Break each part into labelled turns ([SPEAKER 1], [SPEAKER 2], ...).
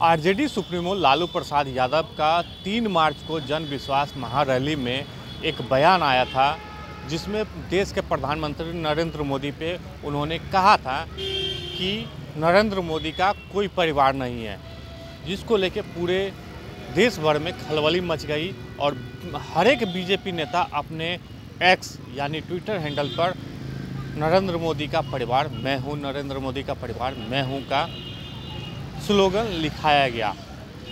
[SPEAKER 1] RJD supremo Lalu Prasad Yadav का 3 मार्च को जन विश्वास महारैली में एक बयान आया था, जिसमें देश के प्रधानमंत्री नरेंद्र मोदी पे उन्होंने कहा था कि नरेंद्र मोदी का कोई परिवार नहीं है, जिसको लेके पूरे देश भर में खलबली मच गई। और हर एक बीजेपी नेता अपने एक्स यानी ट्विटर हैंडल पर नरेंद्र मोदी का परिवार मैं हूँ, नरेंद्र मोदी का परिवार मैं हूँ का स्लोगन लिखाया गया।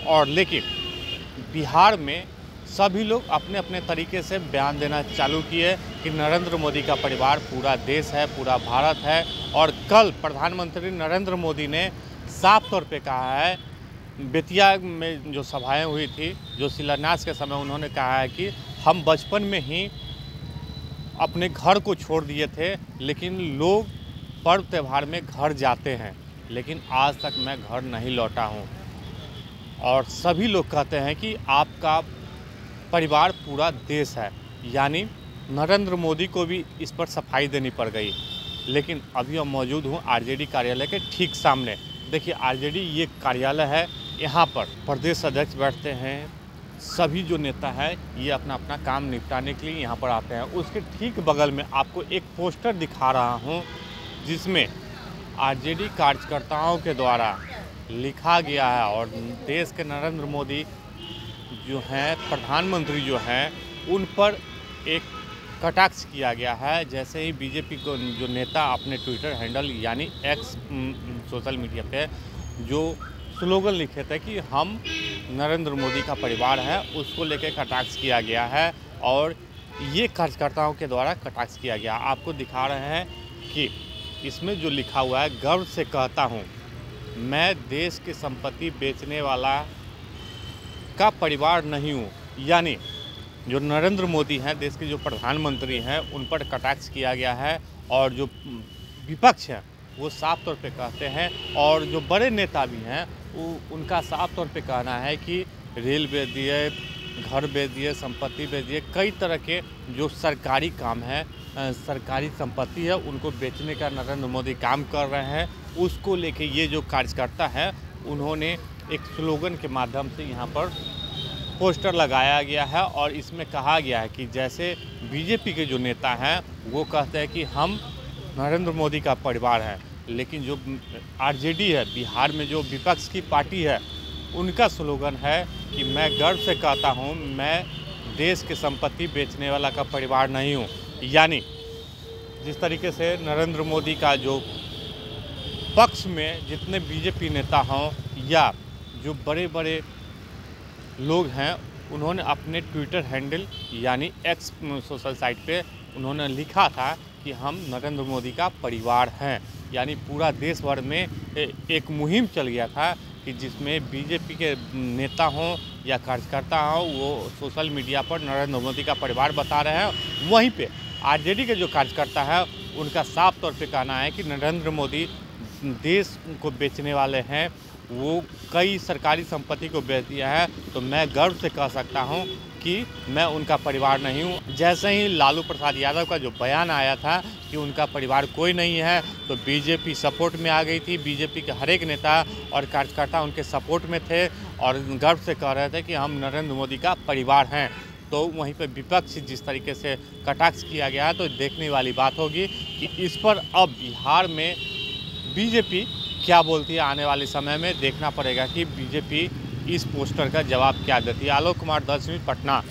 [SPEAKER 1] और लेकिन बिहार में सभी लोग अपने अपने तरीके से बयान देना चालू किए कि नरेंद्र मोदी का परिवार पूरा देश है, पूरा भारत है। और कल प्रधानमंत्री नरेंद्र मोदी ने साफ तौर पे कहा है, बेतिया में जो सभाएं हुई थी, जो शिलान्यास के समय उन्होंने कहा है कि हम बचपन में ही अपने घर को छोड़ दिए थे, लेकिन लोग पर्व त्यौहार में घर जाते हैं, लेकिन आज तक मैं घर नहीं लौटा हूं। और सभी लोग कहते हैं कि आपका परिवार पूरा देश है, यानी नरेंद्र मोदी को भी इस पर सफाई देनी पड़ गई। लेकिन अभी मैं मौजूद हूं आरजेडी कार्यालय के ठीक सामने। देखिए, आरजेडी ये कार्यालय है, यहाँ पर प्रदेश अध्यक्ष बैठते हैं, सभी जो नेता है ये अपना अपना काम निपटाने के लिए यहाँ पर आते हैं। उसके ठीक बगल में आपको एक पोस्टर दिखा रहा हूँ, जिसमें आरजेडी कार्यकर्ताओं के द्वारा लिखा गया है और देश के नरेंद्र मोदी जो हैं, प्रधानमंत्री जो हैं, उन पर एक कटाक्ष किया गया है। जैसे ही बीजेपी को जो नेता अपने ट्विटर हैंडल यानी एक्स सोशल मीडिया पे जो स्लोगन लिखे थे कि हम नरेंद्र मोदी का परिवार है, उसको लेकर कटाक्ष किया गया है और ये कार्यकर्ताओं के द्वारा कटाक्ष किया गया। आपको दिखा रहे हैं कि इसमें जो लिखा हुआ है, गर्व से कहता हूँ मैं देश की संपत्ति बेचने वाला का परिवार नहीं हूँ। यानी जो नरेंद्र मोदी हैं, देश के जो प्रधानमंत्री हैं, उन पर कटाक्ष किया गया है। और जो विपक्ष है वो साफ तौर पे कहते हैं, और जो बड़े नेता भी हैं उनका साफ तौर पे कहना है कि रेल बेच दिए, घर बेच दिए, संपत्ति बेच दिए, कई तरह के जो सरकारी काम है, सरकारी संपत्ति है, उनको बेचने का नरेंद्र मोदी काम कर रहे हैं। उसको लेके ये जो कार्यकर्ता है, उन्होंने एक स्लोगन के माध्यम से यहाँ पर पोस्टर लगाया गया है और इसमें कहा गया है कि जैसे बीजेपी के जो नेता हैं वो कहते हैं कि हम नरेंद्र मोदी का परिवार है, लेकिन जो आरजेडी है, बिहार में जो विपक्ष की पार्टी है, उनका स्लोगन है कि मैं गर्व से कहता हूँ मैं देश की संपत्ति बेचने वाला का परिवार नहीं हूँ। यानी जिस तरीके से नरेंद्र मोदी का जो पक्ष में जितने बीजेपी नेता हों या जो बड़े बड़े लोग हैं, उन्होंने अपने ट्विटर हैंडल यानी एक्स सोशल साइट पे उन्होंने लिखा था कि हम नरेंद्र मोदी का परिवार हैं। यानी पूरा देश भर में एक मुहिम चल गया था कि जिसमें बीजेपी के नेता हों या कार्यकर्ता हों, वो सोशल मीडिया पर नरेंद्र मोदी का परिवार बता रहे हैं। वहीं पे आरजेडी के जो कार्यकर्ता है, उनका साफ तौर पे कहना है कि नरेंद्र मोदी देश को बेचने वाले हैं, वो कई सरकारी संपत्ति को बेच दिया है। तो मैं गर्व से कह सकता हूं कि मैं उनका परिवार नहीं हूं। जैसे ही लालू प्रसाद यादव का जो बयान आया था कि उनका परिवार कोई नहीं है, तो बीजेपी सपोर्ट में आ गई थी। बीजेपी के हर एक नेता और कार्यकर्ता उनके सपोर्ट में थे और गर्व से कह रहे थे कि हम नरेंद्र मोदी का परिवार हैं। तो वहीं पर विपक्ष जिस तरीके से कटाक्ष किया गया है, तो देखने वाली बात होगी कि इस पर अब बिहार में बीजेपी क्या बोलती है। आने वाले समय में देखना पड़ेगा कि बीजेपी इस पोस्टर का जवाब क्या देती है। आलोक कुमार, 10 न्यूज़, पटना।